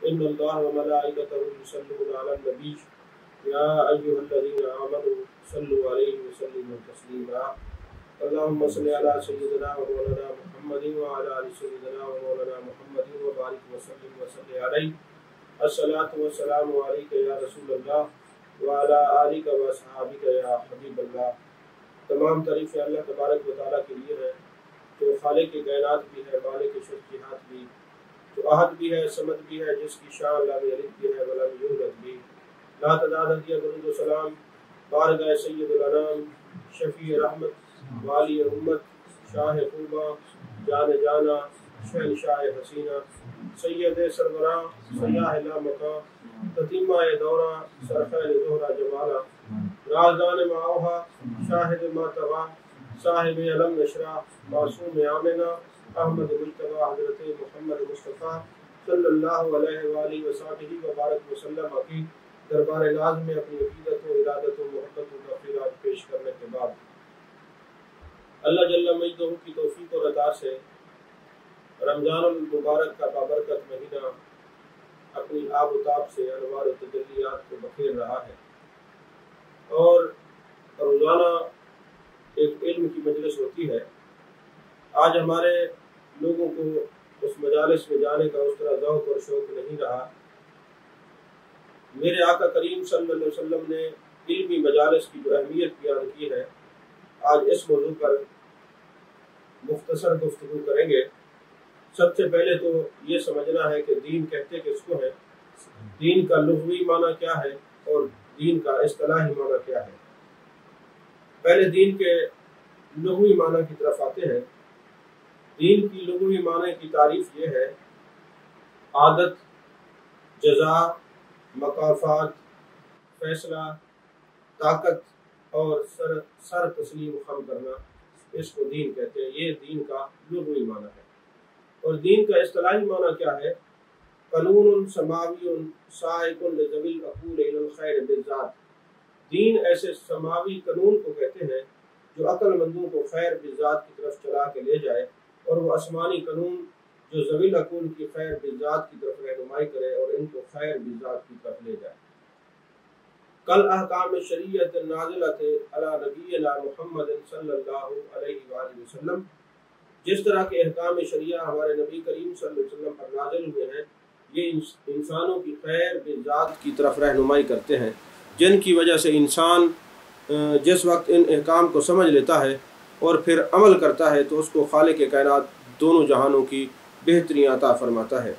ان اللہ و ملائکتہ یصلون علی النبی یا ایھا الذین آمنوا صلوا علیہ وسلموا تسلیما اللهم صل علی سیدنا و مولانا محمد وعلی آل سیدنا و مولانا محمد وبارک وسلم وصلی علیہ الصلاۃ والسلام علیک یا رسول اللہ وعلی آلک و اصحابک یا حبیب اللہ۔ تمام تعریفیں اللہ تبارک و تعالیٰ کے لیے ہے جو خالق کائنات بھی ہے، مالک شرکیات بھی، جو احد بھی ہے، صمد بھی ہے، جس کی شان لم یلد بھی ہے ولم یولد بھی۔ لا تعداد ہدیہ درود و سلام بارگاہ سید الانام شفیع رحمت والی امت شاہ خوباں جان جانا شہنشاہ حسینہ سید سربراہ سیاح لا مکان تتیمہ دوراں سرخیل زہرہ جمالہ رازدان معاوہا شاہد ماتبہ صاحب علم نشرہ معصوم آمنہ احمد مجتبہ حضرت محمد مصطفیٰ صلی اللہ علیہ وآلہ وسلم وبارک وسلم کی دربار ناز میں اپنی عقیدت و ارادت و محبت و تفریحات پیش کرنے کے بعد اللہ جل مجدہ کی توفیق و عطا سے رمضان المبارک کا بابرکت مہینہ اپنی آب و تاب سے انوار و تجلیات کو بخیر رہا ہے، اور روزانہ ایک علم کی مجلس ہوتی ہے۔ آج ہمارے لوگوں کو اس مجالس میں جانے کا اس طرح ذوق اور شوق نہیں رہا۔ میرے آقا کریم صلی اللہ علیہ وسلم نے علمی مجالس کی جو اہمیت بیان کی ہے، آج اس موضوع پر مختصر گفتگو کریں گے۔ سب سے پہلے تو یہ سمجھنا ہے کہ دین کہتے کس کو ہے، دین کا لغوی معنی کیا ہے اور دین کا اصطلاحی معنی کیا ہے۔ پہلے دین کے لغوی معنی کی طرف آتے ہیں۔ دین کی لغوی معنی کی تعریف یہ ہے: عادت، جزا، مکافات، فیصلہ، طاقت اور سر تسلیم خم کرنا، اس کو دین کہتے ہیں۔ یہ دین کا لغوی معنی ہے۔ اور دین کا اصطلاحی معنی کیا ہے؟ قانون سماوی سائق لذوی العقول الی الخیر بالذات۔ دین ایسے سماوی قانون کو کہتے ہیں جو عقل مندوں کو خیر بالذات کی طرف چلا کے لے جائے، اور وہ آسمانی قانون جو ذوی العقول کی خیر بالذات کی طرف رہنمائی کرے اور ان کو خیر بالذات کی طرف لے جائے۔ کل احکام شریعت نازلۃ علی نبینا محمد صلی اللہ علیہ وآلہ وسلم، جس طرح کے احکام شریعہ ہمارے نبی کریم صلی اللہ علیہ وسلم پر نازل ہوئے ہیں، یہ انسانوں کی خیر بالذات کی طرف رہنمائی کرتے ہیں، جن کی وجہ سے انسان جس وقت ان احکام کو سمجھ لیتا ہے اور پھر عمل کرتا ہے تو اس کو خالق کائنات دونوں جہانوں کی بہتری عطا فرماتا ہے۔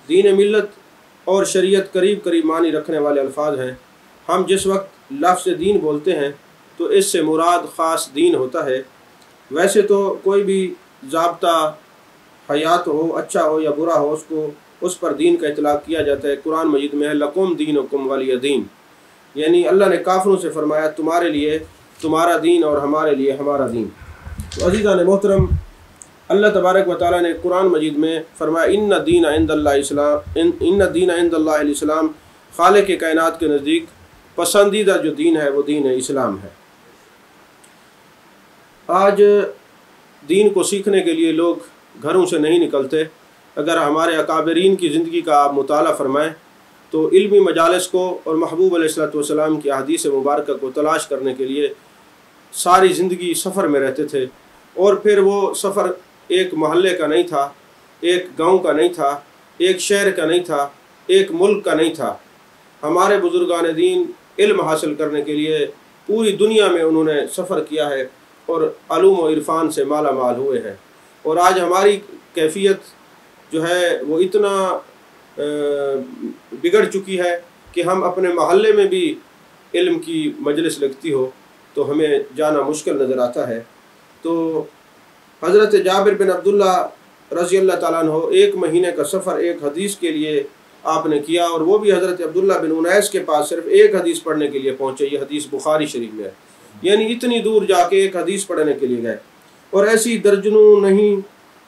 دین ملت اور شریعت قریب قریب معنی رکھنے والے الفاظ ہیں۔ ہم جس وقت لفظ دین بولتے ہیں تو اس سے مراد خاص دین ہوتا ہے۔ ویسے تو کوئی بھی ضابطہ حیات ہو، اچھا ہو یا برا ہو، اس پر دین کا اطلاق کیا جاتا ہے۔ قرآن مجید میں ہے لکم دینکم ولی دین، یعنی اللہ نے کافروں سے فرمایا تمہارے لیے تمہارا دین اور ہمارے لیے ہمارا دین۔ تو عزیزان محترم، اللہ تبارک و تعالیٰ نے قرآن مجید میں فرمایا ان دین عند اللہ الاسلام، خالق کائنات کے نزدیک پسندیدہ جو دین ہے وہ دین اسلام ہے۔ آج دین کو سیکھنے کے لیے لوگ گھروں سے نہیں نکلتے۔ اگر ہمارے اکابرین کی زندگی کا آپ مطالعہ فرمائیں تو علمی مجالس کو اور محبوب علیہ السلام کی احادیث مبارکہ کو تلاش کرنے کے لیے ساری زندگی سفر میں رہتے تھے، اور پھر وہ سفر ایک محلے کا نہیں تھا، ایک گاؤں کا نہیں تھا، ایک شہر کا نہیں تھا، ایک ملک کا نہیں تھا۔ ہمارے بزرگان دین علم حاصل کرنے کے لیے پوری دنیا میں انہوں نے سفر کیا ہے اور علوم و عرفان سے مالا مال ہوئے ہیں۔ اور آج ہماری کیفیت جو ہے وہ اتنا بگڑ چکی ہے کہ ہم اپنے محلے میں بھی علم کی مجلس لگتی ہو تو ہمیں جانا مشکل نظر آتا ہے۔ تو حضرت جابر بن عبداللہ رضی اللہ تعالیٰ عنہ 1 مہینے کا سفر ایک حدیث کے لیے آپ نے کیا، اور وہ بھی حضرت عبداللہ بن انیس کے پاس صرف ایک حدیث پڑھنے کے لیے پہنچے۔ یہ حدیث بخاری شریف میں ہے، یعنی اتنی دور جا کے ایک حدیث پڑھنے کے لیے گئے۔ اور ایسی درجنوں نہیں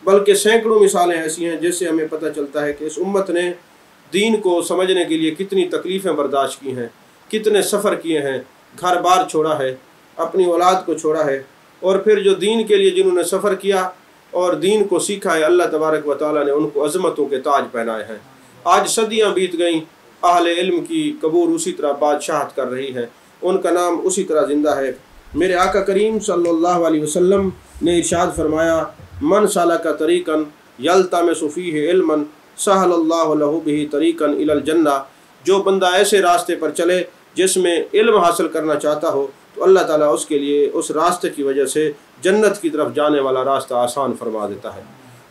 بلکہ سینکڑوں مثالیں ایسی ہیں جس سے ہمیں پتہ چلتا ہے کہ اس امت نے دین کو سمجھنے کے لیے کتنی تکلیفیں برداشت کی ہیں، کتنے سفر کیے ہیں، گھر بار چھوڑا ہے، اپنی اولاد کو چھوڑا ہے، اور پھر جو دین کے لیے جنہوں نے سفر کیا اور دین کو سیکھا ہے، اللہ تبارک و تعالیٰ نے ان کو عظمتوں کے تاج پہنائے ہیں۔ آج صدیاں بیت گئیں، اہل علم کی قبور اسی طرح بادشاہت کر رہی ہے، ان کا نام اسی طرح زندہ ہے۔ میرے آقا کریم صلی اللہ علیہ وسلم نے ارشاد فرمایا، من سلک طریقا یلتمس فیہ علما سہل اللہ لہ بہ طریقا الی الجنہ، جو بندہ ایسے راستے پر چلے جس میں علم حاصل کرنا چاہتا ہو تو اللہ تعالیٰ اس کے لیے اس راستے کی وجہ سے جنت کی طرف جانے والا راستہ آسان فرما دیتا ہے۔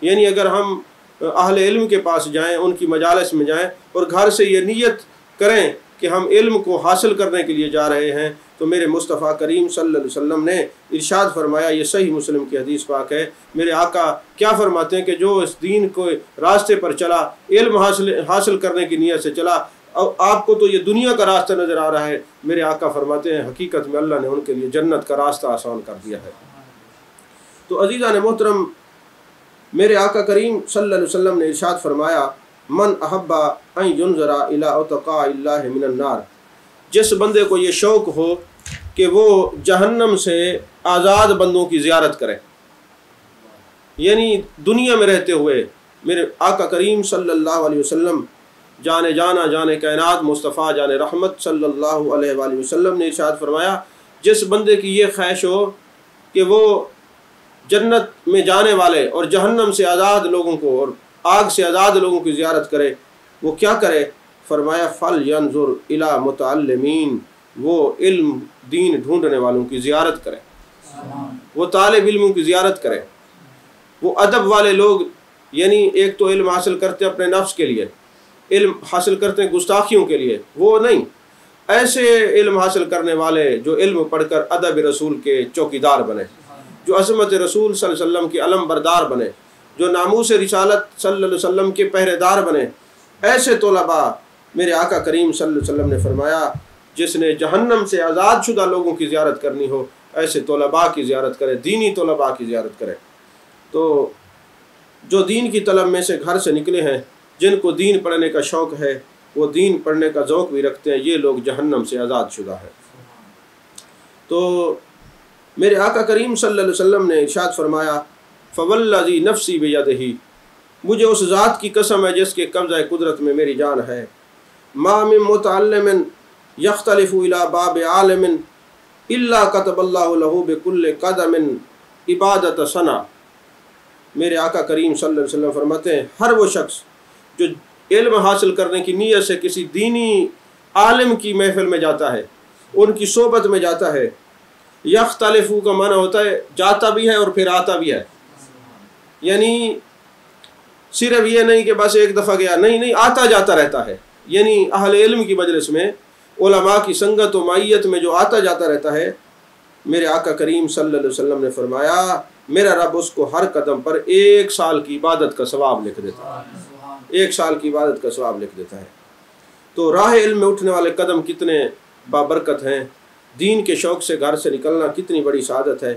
یعنی اگر ہم اہل علم کے پاس جائیں، ان کی مجالس میں جائیں اور گھر سے یہ نیت کریں کہ ہم علم کو حاصل کرنے کے لیے جا رہے ہیں، تو میرے مصطفیٰ کریم صلی اللہ علیہ وسلم نے ارشاد فرمایا، یہ صحیح مسلم کی حدیث پاک ہے، میرے آقا کیا فرماتے ہیں کہ جو اس دین کو راستے پر چلا، علم حاصل کرنے کی نیت سے چلا، آپ کو تو یہ دنیا کا راستہ نظر آ رہا ہے، میرے آقا فرماتے ہیں حقیقت میں اللہ نے ان کے لیے جنت کا راستہ آسان کر دیا ہے۔ تو عزیزان محترم، میرے آقا کریم صلی اللہ علیہ وسلم نے ارشاد فرمایا، من احب ان ینظر الی اتقاء اللہ من النار، جس بندے کو یہ شوق ہو کہ وہ جہنم سے آزاد بندوں کی زیارت کرے، یعنی دنیا میں رہتے ہوئے میرے آقا کریم صلی اللہ علیہ وسلم جانے جانا جانے کائنات مصطفیٰ جانے رحمت صلی اللہ علیہ وآلہ وسلم نے ارشاد فرمایا، جس بندے کی یہ خواہش ہو کہ وہ جنت میں جانے والے اور جہنم سے آزاد لوگوں کو اور آگ سے آزاد لوگوں کی زیارت کرے، وہ کیا کرے؟ فرمایا فَلْيَنْظُرْ إِلَى مُتَعَلِّمِينَ، وہ علم دین ڈھونڈنے والوں کی زیارت کرے، وہ طالب علموں کی زیارت کرے، وہ ادب والے لوگ، یعنی ایک تو علم حاصل کرتے ہیں اپنے نفس کے لیے، علم حاصل کرتے ہیں گستاخیوں کے لیے، وہ نہیں، ایسے علم حاصل کرنے والے جو علم پڑھ کر ادب رسول کے چوکیدار بنے، جو عظمت رسول صلی اللہ علیہ وسلم کے علم بردار بنے، جو ناموس رسالت صلی اللہ علیہ وسلم کے پہرے دار بنے، ایسے طلباء میرے آقا کریم صلی اللہ علیہ وسلم نے فرمایا جس نے جہنم سے آزاد شدہ لوگوں کی زیارت کرنی ہو، ایسے طلباء کی زیارت کرے، دینی طلباء کی زیارت کرے۔ تو جو دین کی طلب میں سے گھر سے نکلے ہیں، جن کو دین پڑھنے کا شوق ہے، وہ دین پڑھنے کا ذوق بھی رکھتے ہیں، یہ لوگ جہنم سے آزاد شدہ ہیں۔ تو میرے آقا کریم صلی اللہ علیہ وسلم نے ارشاد فرمایا، فوالذی نفسی بیدہ، مجھے اس ذات کی قسم ہے جس کے قبضہ قدرت میں میری جان ہے، ما من متعلم یختلف الی باب عالم الا کتب اللہ لہ بکل قدم عبادت سنہ۔ میرے آقا کریم صلی اللہ علیہ وسلم فرماتے ہیں، ہر وہ شخص جو علم حاصل کرنے کی نیت سے کسی دینی عالم کی محفل میں جاتا ہے، ان کی صحبت میں جاتا ہے، یختلف کا معنی ہوتا ہے جاتا بھی ہے اور پھر آتا بھی ہے، یعنی صرف یہ نہیں کہ بس ایک دفعہ گیا، نہیں، آتا جاتا رہتا ہے، یعنی اہل علم کی مجلس میں، علماء کی سنگت و معیت میں جو آتا جاتا رہتا ہے، میرے آقا کریم صلی اللہ علیہ وسلم نے فرمایا میرا رب اس کو ہر قدم پر 1 سال کی عبادت کا ثواب لکھ دیتا ہے، 1 سال کی عبادت کا ثواب لکھ دیتا ہے۔ تو راہ علم میں اٹھنے والے قدم کتنے بابرکت ہیں، دین کے شوق سے گھر سے نکلنا کتنی بڑی سعادت ہے،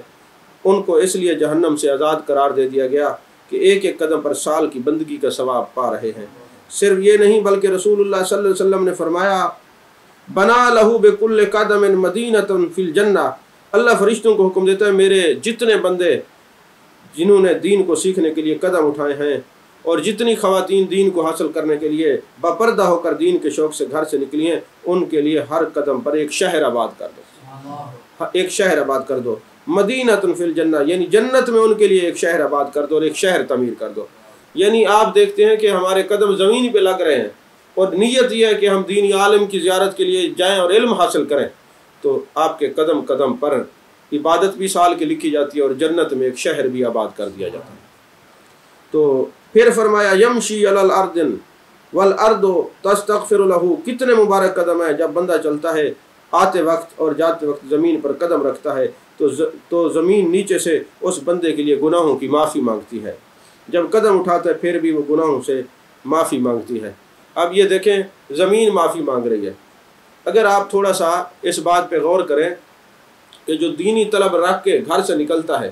ان کو اس لیے جہنم سے آزاد قرار دے دیا گیا کہ ایک ایک قدم پر سال کی بندگی کا ثواب پا رہے ہیں۔ صرف یہ نہیں بلکہ رسول اللہ صلی اللہ علیہ وسلم نے فرمایا، بنا لہو بکل قدم مدینۃ فی الجنہ، اللہ فرشتوں کو حکم دیتا ہے میرے جتنے بندے جنہوں نے دین کو سیکھنے کے لیے قدم اٹھائے ہیں اور جتنی خواتین دین کو حاصل کرنے کے لیے باپردہ ہو کر دین کے شوق سے گھر سے نکلی ہیں، ان کے لیے ہر قدم پر ایک شہر آباد کر دو، ایک شہر آباد کر دو، مدینۃ فی الجنہ، یعنی جنت میں ان کے لیے ایک شہر آباد کر دو اور ایک شہر تعمیر کر دو۔ یعنی آپ دیکھتے ہیں کہ ہمارے قدم زمین پہ لگ رہے ہیں اور نیت یہ ہے کہ ہم دینی عالم کی زیارت کے لیے جائیں اور علم حاصل کریں، تو آپ کے قدم قدم پر عبادت بھی سال کی لکھی جاتی ہے اور جنت میں ایک شہر بھی آباد کر دیا جاتا ہے۔ تو پھر فرمایا یمشی علی الارض والارض تستغفر لہ، کتنے مبارک قدم ہیں جب بندہ چلتا ہے، آتے وقت اور جاتے وقت زمین پر قدم رکھتا ہے تو زمین نیچے سے اس بندے کے لیے گناہوں کی معافی مانگتی ہے، جب قدم اٹھاتا ہے پھر بھی وہ گناہوں سے معافی مانگتی ہے۔ اب یہ دیکھیں زمین معافی مانگ رہی ہے، اگر آپ تھوڑا سا اس بات پہ غور کریں کہ جو دینی طلب رکھ کے گھر سے نکلتا ہے،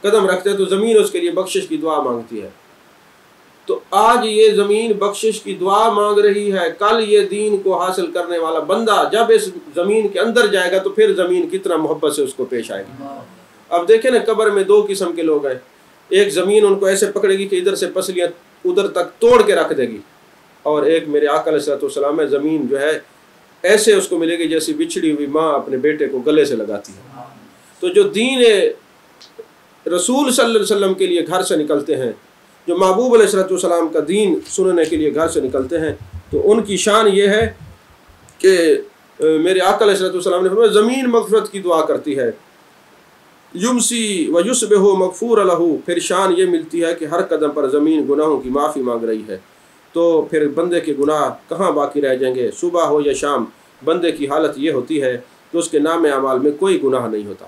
قدم رکھتے ہے، تو زمین اس کے لیے بخشش کی دعا مانگتی ہے۔ تو آج یہ زمین بخشش کی دعا مانگ رہی ہے، کل یہ دین کو حاصل کرنے والا بندہ جب اس زمین کے اندر جائے گا تو پھر زمین کتنا محبت سے اس کو پیش آئے گی۔ اب دیکھیں نا، قبر میں 2 قسم کے لوگ ہیں، ایک زمین ان کو ایسے پکڑے گی کہ ادھر سے پسلیاں ادھر تک توڑ کے رکھ دے گی، اور ایک میرے آقا علیہ الصلوۃ والسلام ہے زمین جو ہے ایسے اس کو ملے گی جیسی بچھڑی ہوئی ماں اپنے بیٹے کو گلے سے لگاتی ہے۔ تو جو دین رسول صلی اللہ علیہ وسلم کے لیے گھر سے نکلتے ہیں، جو محبوب علیہ الصلوۃ والسلام کا دین سننے کے لیے گھر سے نکلتے ہیں، تو ان کی شان یہ ہے کہ میرے آقا علیہ الصلوۃ والسلام نے فرمایا زمین مغفرت کی دعا کرتی ہے، یمسی و یصبح مغفور لہ، پھر شان یہ ملتی ہے کہ ہر قدم پر زمین گناہوں کی معافی مانگ رہی ہے، تو پھر بندے کے گناہ کہاں باقی رہ جائیں گے؟ صبح ہو یا شام بندے کی حالت یہ ہوتی ہے کہ اس کے نام اعمال میں کوئی گناہ نہیں ہوتا۔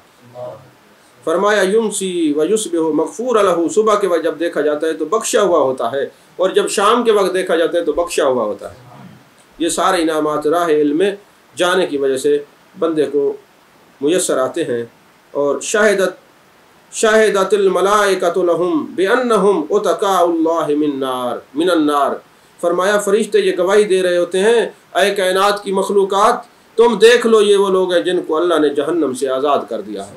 فرمایا یمسی و یصبح مغفور لہ، صبح کے وقت جب دیکھا جاتا ہے تو بخشا ہوا ہوتا ہے، اور جب شام کے وقت دیکھا جاتا ہے تو بخشا ہوا ہوتا ہے۔ یہ سارے انعامات راہ علم میں جانے کی وجہ سے بندے کو میسر آتے ہیں۔ اور شاہدت الملائکۃ لہم بانہم اتقاء اللہ من النار، فرمایا فرشتے یہ گواہی دے رہے ہوتے ہیں اے کائنات کی مخلوقات، تم دیکھ لو یہ وہ لوگ ہیں جن کو اللہ نے جہنم سے آزاد کر دیا ہے۔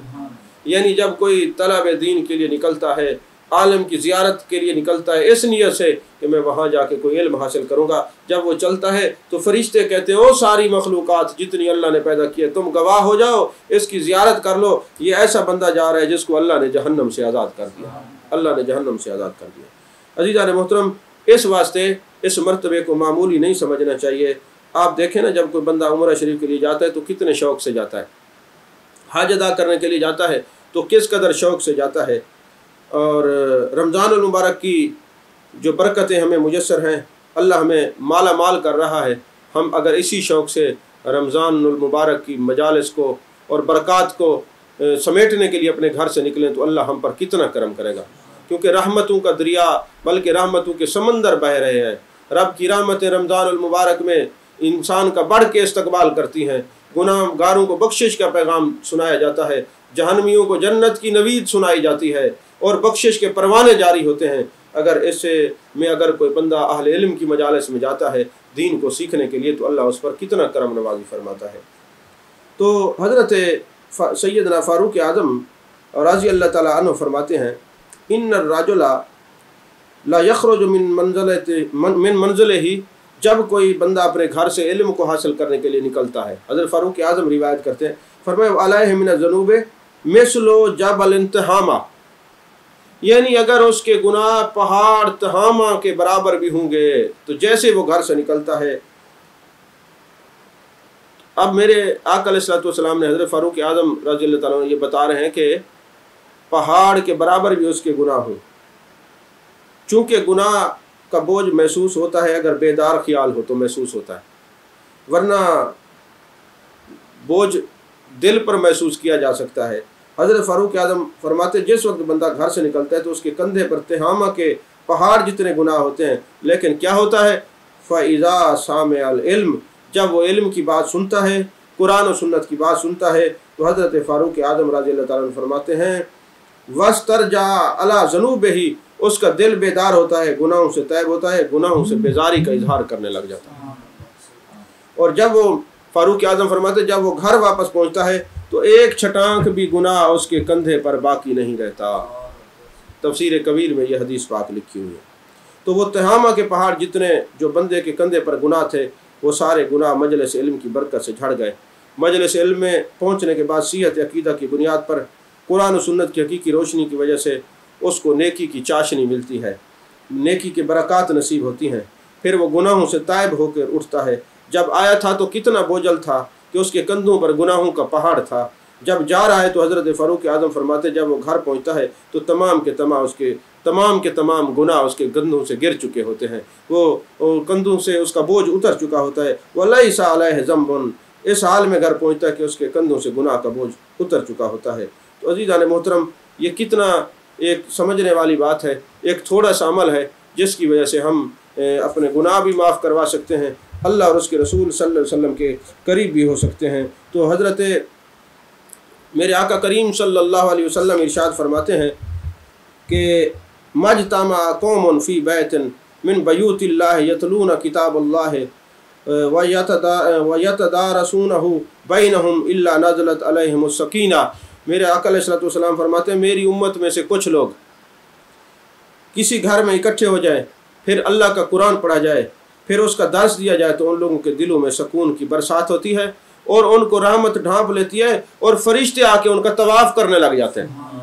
یعنی جب کوئی طلب دین کے لیے نکلتا ہے، عالم کی زیارت کے لیے نکلتا ہے اس نیت سے کہ میں وہاں جا کے کوئی علم حاصل کروں گا، جب وہ چلتا ہے تو فرشتے کہتے ہیں او ساری مخلوقات جتنی اللہ نے پیدا کی ہے تم گواہ ہو جاؤ، اس کی زیارت کر لو، یہ ایسا بندہ جا رہا ہے جس کو اللہ نے جہنم سے آزاد کر دیا، اللہ نے جہنم سے آزاد کر دیا۔ عزیزان محترم، اس واسطے اس مرتبے کو معمولی نہیں سمجھنا چاہیے۔ آپ دیکھیں نا، جب کوئی بندہ عمرہ شریف کے لیے جاتا ہے تو کتنے شوق سے جاتا ہے، حج ادا کرنے کے لیے جاتا ہے تو کس قدر شوق سے جاتا ہے۔ اور رمضان المبارک کی جو برکتیں ہمیں میسر ہیں، اللہ ہمیں مالا مال کر رہا ہے، ہم اگر اسی شوق سے رمضان المبارک کی مجالس کو اور برکات کو سمیٹنے کے لیے اپنے گھر سے نکلیں تو اللہ ہم پر کتنا کرم کرے گا، کیونکہ رحمتوں کا دریا بلکہ رحمتوں کے سمندر بہہ رہے ہیں۔ رب کی رحمتیں رمضان المبارک میں انسان کا بڑھ کے استقبال کرتی ہیں، گناہ گاروں کو بخشش کا پیغام سنایا جاتا ہے، جہنمیوں کو جنت کی نوید سنائی جاتی ہے، اور بخشش کے پروانے جاری ہوتے ہیں۔ اگر اگر کوئی بندہ اہل علم کی مجالس میں جاتا ہے دین کو سیکھنے کے لیے تو اللہ اس پر کتنا کرم نوازی فرماتا ہے۔ تو حضرت سیدنا فاروق اعظم رضی اللہ تعالیٰ عنہ فرماتے ہیں ان الرجل لا یخرج من منزلہ، جب کوئی بندہ اپنے گھر سے علم کو حاصل کرنے کے لیے نکلتا ہے، حضرت فاروق اعظم روایت کرتے ہیں، فرمایا علیہ من الذنوب مثل جبل تہامہ، یعنی اگر اس کے گناہ پہاڑ تہامہ کے برابر بھی ہوں گے تو جیسے وہ گھر سے نکلتا ہے۔ اب میرے آقا علیہ الصلوۃ والسلام نے حضرت فاروق اعظم رضی اللہ تعالیٰ عنہ یہ بتا رہے ہیں کہ پہاڑ کے برابر بھی اس کے گناہ ہوں، چونکہ گناہ کا بوجھ محسوس ہوتا ہے اگر بیدار خیال ہو تو محسوس ہوتا ہے، ورنہ بوجھ دل پر محسوس کیا جا سکتا ہے۔ حضرت فاروق اعظم فرماتے جس وقت بندہ گھر سے نکلتا ہے تو اس کے کندھے پر تہامہ کے پہاڑ جتنے گناہ ہوتے ہیں، لیکن کیا ہوتا ہے فَإِذَا سَامِعَ الْعِلْمِ، جب وہ علم کی بات سنتا ہے، قرآن و سنت کی بات سنتا ہے تو حضرت فاروق اعظم رضی اللہ تعالیٰ عنہ فرماتے ہیں وَاسْتَرْجَعَ عَلَىٰ ذُنُوبِهِ، اس کا دل بیدار ہوتا ہے، گناہوں سے طیب ہوتا ہے، گناہوں سے بیزاری کا اظہار کرنے لگ جاتا ہے۔ اور جب وہ فاروق اعظم فرماتے جب وہ گھر واپس پہنچتا ہے تو ایک چھٹانک بھی گناہ اس کے کندھے پر باقی نہیں رہتا۔ تفسیر کبیر میں یہ حدیث پاک لکھی ہوئی ہے۔ تو وہ تہامہ کے پہاڑ جتنے جو بندے کے کندھے پر گناہ تھے وہ سارے گناہ مجلس علم کی برکت سے جھڑ گئے۔ مجلس علم میں پہنچنے کے بعد صحت عقیدہ کی بنیاد پر قرآن و سنت کی حقیقی روشنی کی وجہ سے اس کو نیکی کی چاشنی ملتی ہے، نیکی کے برکات نصیب ہوتی ہیں، پھر وہ گناہوں سے تائب ہو کر اٹھتا ہے۔ جب آیا تھا تو کتنا بوجھل تھا کہ اس کے کندھوں پر گناہوں کا پہاڑ تھا، جب جا رہا ہے تو حضرت فاروق اعظم فرماتے جب وہ گھر پہنچتا ہے تو تمام کے تمام گناہ اس کے کندھوں سے گر چکے ہوتے ہیں، وہ کندھوں سے اس کا بوجھ اتر چکا ہوتا ہے۔ وَلَيْسَ عَلَيْهِ ذَنْبٌ، اس حال میں گھر پہنچتا ہے کہ اس کے کندھوں سے گناہ کا بوجھ اتر چکا ہوتا ہے۔ تو عزیزان محترم، یہ کتنا ایک سمجھنے والی بات ہے، ایک تھوڑا سا عمل ہے جس کی وجہ سے ہم اپنے گناہ بھی معاف کروا سکتے ہیں، اللہ اور اس کے رسول صلی اللہ علیہ وسلم کے قریب بھی ہو سکتے ہیں۔ تو حضرت میرے آقا کریم صلی اللہ علیہ وسلم ارشاد فرماتے ہیں کہ مجتمع قوم فی بیت من بیوت اللہ یتلون کتاب اللہ ویتدارسونہ بینہم الا نزلت علیہم السکینہ۔ میرے آقا علیہ السلام فرماتے ہیں میری امت میں سے کچھ لوگ کسی گھر میں اکٹھے ہو جائیں، پھر اللہ کا قرآن پڑھا جائے، پھر اس کا درس دیا جائے تو ان لوگوں کے دلوں میں سکون کی برسات ہوتی ہے اور ان کو رحمت ڈھانپ لیتی ہے اور فرشتے آ کے ان کا طواف کرنے لگ جاتے ہیں،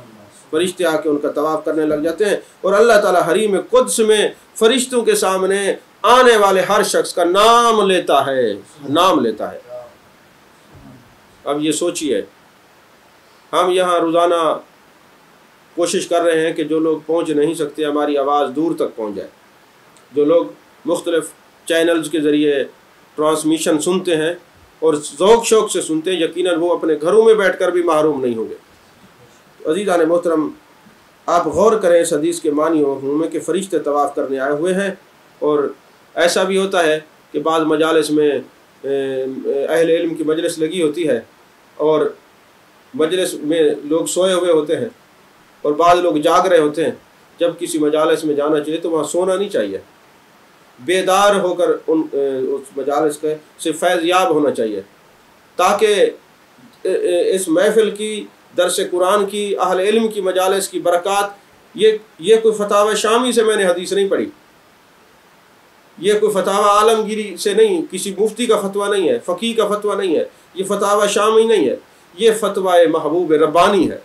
فرشتے آ کے ان کا طواف کرنے لگ جاتے ہیں، اور اللہ تعالیٰ حریم قدس میں فرشتوں کے سامنے آنے والے ہر شخص کا نام لیتا ہے، نام لیتا ہے۔ اب یہ سوچئے، ہم یہاں روزانہ کوشش کر رہے ہیں کہ جو لوگ پہنچ نہیں سکتے ہماری آواز دور تک پہنچ جائے، جو لوگ مختلف چینلز کے ذریعے ٹرانسمیشن سنتے ہیں اور ذوق شوق سے سنتے ہیں، یقیناً وہ اپنے گھروں میں بیٹھ کر بھی محروم نہیں ہوں گے۔ عزیزان محترم، آپ غور کریں اس حدیث کے معنی و مفہوم میں کہ فرشتے طواف کرنے آئے ہوئے ہیں، اور ایسا بھی ہوتا ہے کہ بعض مجالس میں اہل علم کی مجلس لگی ہوتی ہے اور مجلس میں لوگ سوئے ہوئے ہوتے ہیں اور بعض لوگ جاگ رہے ہوتے ہیں۔ جب کسی مجالس میں جانا چاہیے تو وہاں سونا نہیں چاہیے، بیدار ہو کر اس مجالس سے فیض یاب ہونا چاہیے، تاکہ اس محفل کی، درس قرآن کی، اہل علم کی مجالس کی برکات، یہ کوئی فتاوی شامی سے میں نے حدیث نہیں پڑھی، یہ کوئی فتاوی عالمگیری سے نہیں، کسی مفتی کا فتویٰ نہیں ہے، فقیہ کا فتویٰ نہیں ہے، یہ فتاوی شامی نہیں ہے، یہ فتوی محبوب ربانی ہے۔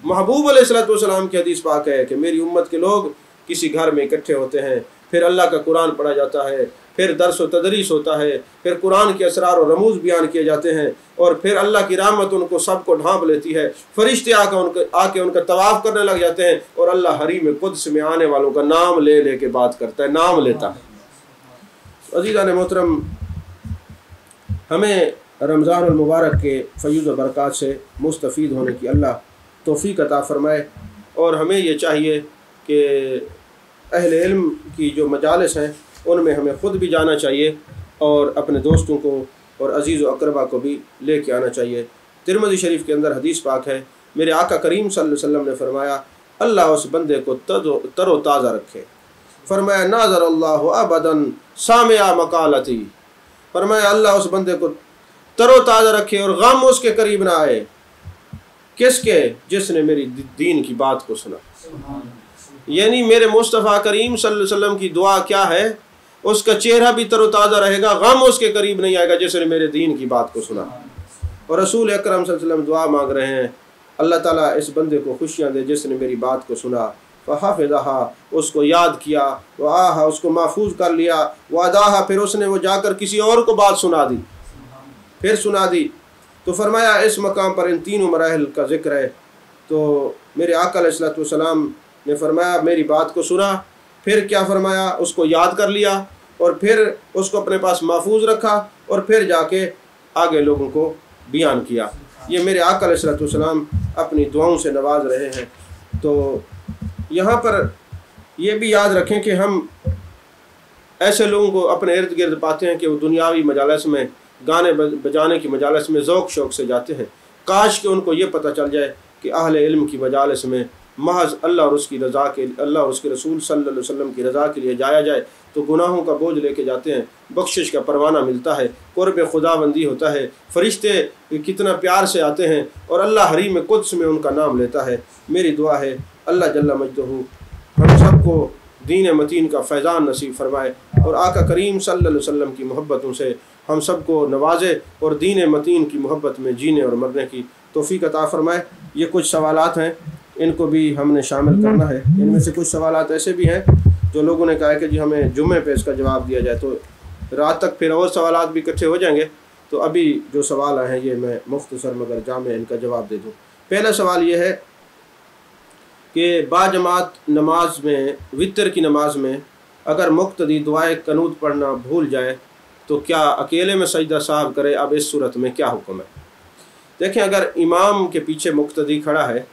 محبوب علیہ السلام کی حدیث پاک ہے کہ میری امت کے لوگ کسی گھر میں اکٹھے ہوتے ہیں، پھر اللہ کا قرآن پڑھا جاتا ہے، پھر درس و تدریس ہوتا ہے، پھر قرآن کے اسرار و رموز بیان کیے جاتے ہیں، اور پھر اللہ کی رحمت ان کو سب کو ڈھانپ لیتی ہے، فرشتے آ کے ان کا طواف کرنے لگ جاتے ہیں، اور اللہ حریم قدس میں آنے والوں کا نام لے لے کے بات کرتا ہے، نام لیتا ہے۔ عزیزان محترم، ہمیں رمضان المبارک کے فیض و برکات سے مستفید ہونے کی اللہ توفیق عطا فرمائے، اور ہمیں یہ چاہیے کہ اہل علم کی جو مجالس ہیں ان میں ہمیں خود بھی جانا چاہیے اور اپنے دوستوں کو اور عزیز و اقربا کو بھی لے کے آنا چاہیے۔ ترمذی شریف کے اندر حدیث پاک ہے، میرے آقا کریم صلی اللہ علیہ وسلم نے فرمایا اللہ اس بندے کو تر و تازہ رکھے، فرمایا ناظر اللہ ابدا سامع مقالتی، فرمایا اللہ اس بندے کو تر و تازہ رکھے اور غم اس کے قریب نہ آئے، کس کے؟ جس نے میری دین کی بات کو سنا۔ یعنی میرے مصطفیٰ کریم صلی اللہ علیہ وسلم کی دعا کیا ہے؟ اس کا چہرہ بھی تر و تازہ رہے گا، غم اس کے قریب نہیں آئے گا جس نے میرے دین کی بات کو سنا۔ اور رسول اکرم صلی اللہ علیہ وسلم دعا مانگ رہے ہیں، اللہ تعالیٰ اس بندے کو خوشیاں دے جس نے میری بات کو سنا، فحفظها، اس کو یاد کیا، وآہا، اس کو محفوظ کر لیا، واداہا، پھر اس نے وہ جا کر کسی اور کو بات سنا دی، پھر سنا دی۔ تو فرمایا اس مقام پر ان تینوں مراحل کا ذکر ہے۔ تو میرے آقا علیہ السلام نے فرمایا میری بات کو سنا، پھر کیا فرمایا؟ اس کو یاد کر لیا، اور پھر اس کو اپنے پاس محفوظ رکھا، اور پھر جا کے آگے لوگوں کو بیان کیا۔ یہ میرے آقا علیہ السلام اپنی دعاؤں سے نواز رہے ہیں۔ تو یہاں پر یہ بھی یاد رکھیں کہ ہم ایسے لوگوں کو اپنے ارد گرد پاتے ہیں کہ وہ دنیاوی مجالس میں، گانے بجانے کی مجالس میں ذوق شوق سے جاتے ہیں، کاش کہ ان کو یہ پتہ چل جائے کہ اہل علم کی مجالس میں محض اللہ اور اس کی رضا کے، اللہ اور اس کے رسول صلی اللہ علیہ وسلم کی رضا کے لیے جایا جائے تو گناہوں کا بوجھ لے کے جاتے ہیں، بخشش کا پروانہ ملتا ہے، قرب خدا بندی ہوتا ہے، فرشتے کتنا پیار سے آتے ہیں، اور اللہ حریم قدس میں ان کا نام لیتا ہے۔ میری دعا ہے اللہ جل مجدہ ہم سب کو دین متین کا فیضان نصیب فرمائے، اور آقا کریم صلی اللہ علیہ وسلم کی محبتوں سے ہم سب کو نوازے، اور دین متین کی محبت میں جینے اور مرنے کی توفیق عطا فرمائے۔ یہ کچھ سوالات ہیں، ان کو بھی ہم نے شامل کرنا ہے۔ ان میں سے کچھ سوالات ایسے بھی ہیں جو لوگوں نے کہا کہ جی ہمیں جمعے پہ اس کا جواب دیا جائے، تو رات تک پھر اور سوالات بھی اکٹھے ہو جائیں گے، تو ابھی جو سوال آئے ہیں یہ میں مختصر مگر جامع ان کا جواب دے دوں۔ پہلا سوال یہ ہے کہ با جماعت نماز میں، وتر کی نماز میں اگر مقتدی دعائے قنوت پڑھنا بھول جائے تو کیا اکیلے میں سجدہ سہو کرے؟ اب اس صورت میں کیا حکم ہے؟ دیکھیں، اگر امام کے پیچھے مقتدی کھڑا ہے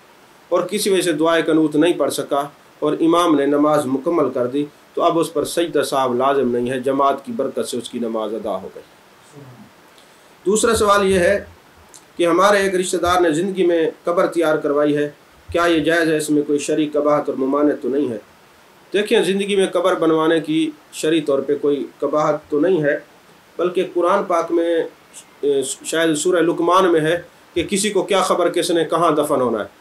اور کسی وجہ سے دعائے قنوت نہیں پڑھ سکا اور امام نے نماز مکمل کر دی تو اب اس پر سجدہ سہو لازم نہیں ہے، جماعت کی برکت سے اس کی نماز ادا ہو گئی۔ دوسرا سوال یہ ہے کہ ہمارے ایک رشتہ دار نے زندگی میں قبر تیار کروائی ہے، کیا یہ جائز ہے؟ اس میں کوئی شرعی قباحت اور ممانعت تو نہیں ہے؟ دیکھیں، زندگی میں قبر بنوانے کی شرعی طور پہ کوئی قباحت تو نہیں ہے، بلکہ قرآن پاک میں شاید سورہ لقمان میں ہے کہ کسی کو کیا خبر کس نے کہاں دفن ہونا ہے۔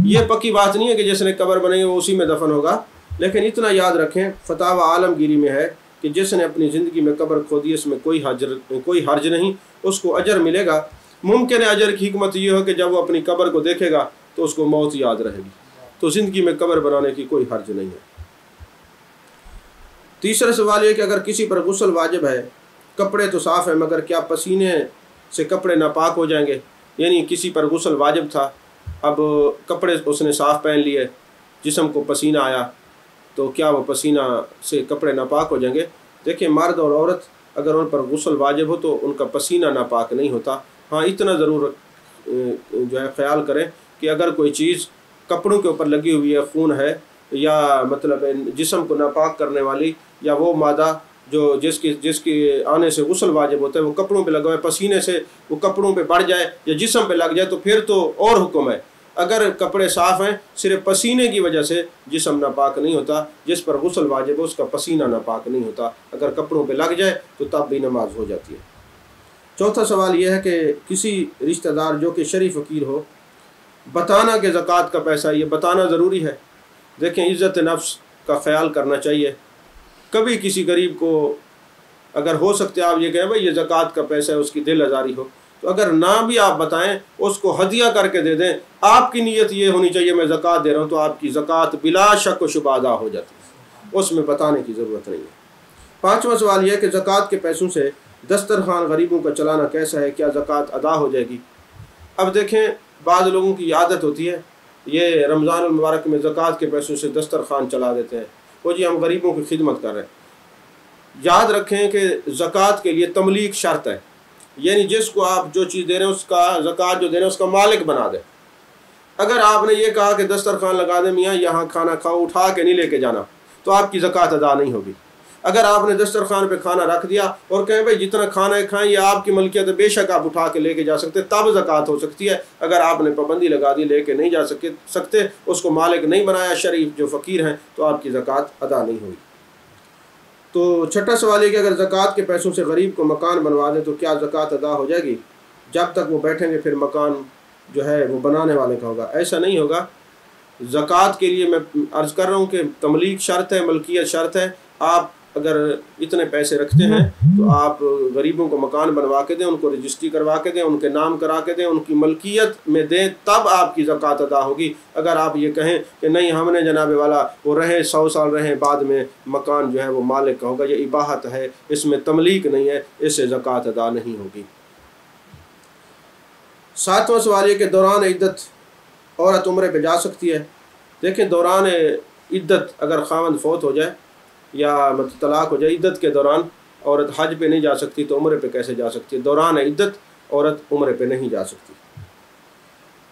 یہ پکی بات نہیں ہے کہ جس نے قبر بنائی وہ اسی میں دفن ہوگا، لیکن اتنا یاد رکھیں، فتاوی عالمگیری میں ہے کہ جس نے اپنی زندگی میں قبر کھودی اس میں کوئی حرج نہیں، اس کو اجر ملے گا۔ ممکن ہے اجر کی حکمت یہ ہو کہ جب وہ اپنی قبر کو دیکھے گا تو اس کو موت یاد رہے گی، تو زندگی میں قبر بنانے کی کوئی حرج نہیں ہے۔ تیسرا سوال یہ کہ اگر کسی پر غسل واجب ہے، کپڑے تو صاف ہیں مگر کیا پسینے سے کپڑے ناپاک ہو جائیں گے؟ یعنی کسی پر غسل واجب تھا، اب کپڑے اس نے صاف پہن لیے، جسم کو پسینہ آیا، تو کیا وہ پسینہ سے کپڑے ناپاک ہو جائیں گے؟ دیکھیں، مرد اور عورت اگر ان پر غسل واجب ہو تو ان کا پسینہ ناپاک نہیں ہوتا۔ ہاں، اتنا ضرور جو ہے خیال کریں کہ اگر کوئی چیز کپڑوں کے اوپر لگی ہوئی ہے، خون ہے، یا مطلب جسم کو ناپاک کرنے والی، یا وہ مادہ جو جس کے آنے سے غسل واجب ہوتا ہے وہ کپڑوں پہ لگا ہے، پسینے سے وہ کپڑوں پہ بڑھ جائے یا جسم پہ لگ جائے تو پھر تو اور حکم ہے۔ اگر کپڑے صاف ہیں، صرف پسینے کی وجہ سے جسم ناپاک نہیں ہوتا، جس پر غسل واجب ہو اس کا پسینہ ناپاک نہیں ہوتا، اگر کپڑوں پہ لگ جائے تو تب بھی نماز ہو جاتی ہے۔ چوتھا سوال یہ ہے کہ کسی رشتہ دار جو کہ شرعی فقیر ہو، بتانا کہ زکوٰۃ کا پیسہ، یہ بتانا ضروری ہے؟ دیکھیں، عزت نفس کا خیال کرنا چاہیے۔ کبھی کسی غریب کو اگر ہو سکتے آپ یہ کہیں بھائی یہ زکوٰۃ کا پیسہ ہے، اس کی دل آزاری ہو، تو اگر نہ بھی آپ بتائیں، اس کو ہدیہ کر کے دے دیں، آپ کی نیت یہ ہونی چاہیے میں زکوٰۃ دے رہا ہوں، تو آپ کی زکوٰۃ بلا شک و شبہ ادا ہو جاتی ہے، اس میں بتانے کی ضرورت نہیں ہے۔ پانچواں سوال یہ ہے کہ زکوٰۃ کے پیسوں سے دسترخوان غریبوں کا چلانا کیسا ہے، کیا زکوٰۃ ادا ہو جائے گی؟ اب دیکھیں، بعض لوگوں کی عادت ہوتی ہے یہ رمضان المبارک میں زکوٰۃ کے پیسوں سے دسترخوان چلا دیتے ہیں، وہ جی ہم غریبوں کی خدمت کر رہے ہیں۔ یاد رکھیں کہ زکوٰۃ کے لیے تملیک شرط ہے، یعنی جس کو آپ جو چیز دے رہے ہیں اس کا زکوٰۃ جو دے رہے ہیں اس کا مالک بنا دیں۔ اگر آپ نے یہ کہا کہ دسترخوان لگا دیں میاں یہاں کھانا کھاؤ، اٹھا کے نہیں لے کے جانا، تو آپ کی زکوٰۃ ادا نہیں ہوگی۔ اگر آپ نے دسترخوان پہ کھانا رکھ دیا اور کہیں بھائی جتنا کھانا ہے کھائیں، یہ آپ کی ملکیت ہے، بے شک آپ اٹھا کے لے کے جا سکتے، تب زکوٰۃ ہو سکتی ہے۔ اگر آپ نے پابندی لگا دی لے کے نہیں جا سکتے، اس کو مالک نہیں بنایا، شریف جو فقیر ہیں، تو آپ کی زکوٰۃ ادا نہیں ہوئی۔ تو چھٹا سوال ہے کہ اگر زکوٰۃ کے پیسوں سے غریب کو مکان بنوا دیں تو کیا زکوٰۃ ادا ہو جائے گی؟ جب تک وہ بیٹھیں گے پھر مکان جو ہے وہ بنانے والے کا ہوگا، ایسا نہیں ہوگا۔ زکوٰۃ کے لیے میں عرض کر رہا ہوں کہ تملیک شرط ہے، ملکیت شرط ہے۔ آپ اگر اتنے پیسے رکھتے ہیں تو آپ غریبوں کو مکان بنوا کے دیں، ان کو رجسٹری کروا کے دیں، ان کے نام کرا کے دیں، ان کی ملکیت میں دیں، تب آپ کی زکوٰۃ ادا ہوگی۔ اگر آپ یہ کہیں کہ نہیں ہم نے جناب والا وہ رہیں 100 سال رہیں، بعد میں مکان جو ہے وہ مالک کا ہوگا، یہ اباحت ہے، اس میں تملیک نہیں ہے، اس سے زکوٰۃ ادا نہیں ہوگی۔ ساتواں سوال یہ کہ دوران عدت عورت عمرے پہ جا سکتی ہے؟ دیکھیں، دوران عدت اگر خاوند فوت ہو جائے یا مطلب طلاق ہو جائے، عدت کے دوران عورت حج پہ نہیں جا سکتی، تو عمرے پہ کیسے جا سکتی ہے؟ دوران عدت عورت عمرے پہ نہیں جا سکتی۔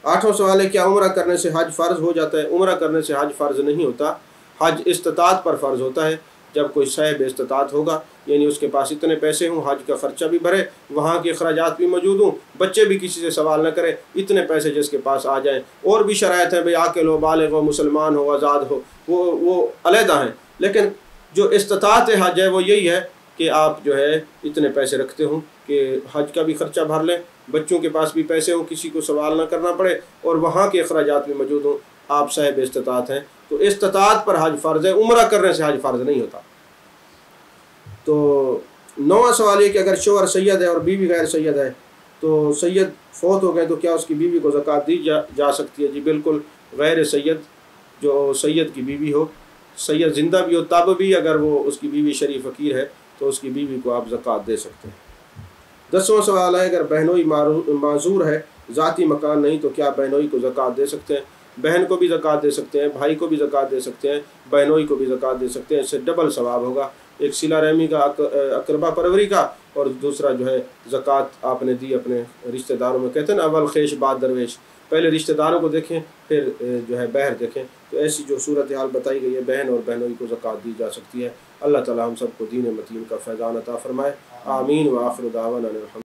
آٹھواں سوال ہے کیا عمرہ کرنے سے حج فرض ہو جاتا ہے؟ عمرہ کرنے سے حج فرض نہیں ہوتا، حج استطاعت پر فرض ہوتا ہے۔ جب کوئی صاحب استطاعت ہوگا، یعنی اس کے پاس اتنے پیسے ہوں، حج کا خرچہ بھی بھرے، وہاں کے اخراجات بھی موجود ہوں، بچے بھی کسی سے سوال نہ کرے، اتنے پیسے جس کے پاس آ جائیں، اور بھی شرائط ہیں بھئی عاقل ہو، بالغ ہو، مسلمان ہو، آزاد ہو، وہ علیحدہ ہیں، لیکن جو استطاعت حج ہے وہ یہی ہے کہ آپ جو ہے اتنے پیسے رکھتے ہوں کہ حج کا بھی خرچہ بھر لیں، بچوں کے پاس بھی پیسے ہوں، کسی کو سوال نہ کرنا پڑے، اور وہاں کے اخراجات بھی موجود ہوں، آپ صاحب استطاعت ہیں، تو استطاعت پر حج فرض ہے، عمرہ کرنے سے حج فرض نہیں ہوتا۔ تو نواں سوال یہ کہ اگر شوہر سید ہے اور بیوی غیر سید ہے، تو سید فوت ہو گئے تو کیا اس کی بیوی کو زکوٰۃ دی جا سکتی ہے؟ جی بالکل، غیر سید جو سید کی بیوی ہو، سید زندہ بھی ہو تب بھی اگر وہ اس کی بیوی شریف فقیر ہے تو اس کی بیوی کو آپ زکوٰۃ دے سکتے ہیں۔ 10واں سوال ہے اگر بہنوئی معذور ہے، ذاتی مکان نہیں، تو کیا بہنوئی کو زکوٰۃ دے سکتے ہیں؟ بہن کو بھی زکوٰۃ دے سکتے ہیں، بھائی کو بھی زکوٰۃ دے سکتے ہیں، بہنوئی کو بھی زکوٰۃ دے سکتے ہیں، اس سے ڈبل ثواب ہوگا، ایک صلہ رحمی کا، اقربا پروری کا، اور دوسرا جو ہے زکوٰۃ آپ نے دی اپنے رشتہ داروں میں۔ کہتے ہیں نا اول خیش بعد درویش، پہلے رشتہ داروں کو دیکھیں پھر جو ہے بہر دیکھیں، تو ایسی جو صورتحال بتائی گئی ہے بہن اور بہنوئی کو زکوٰۃ دی جا سکتی ہے۔ اللہ تعالی ہم سب کو دین متین کا فیضان عطا فرمائے، آمین، وآخر دعوانا الحمد۔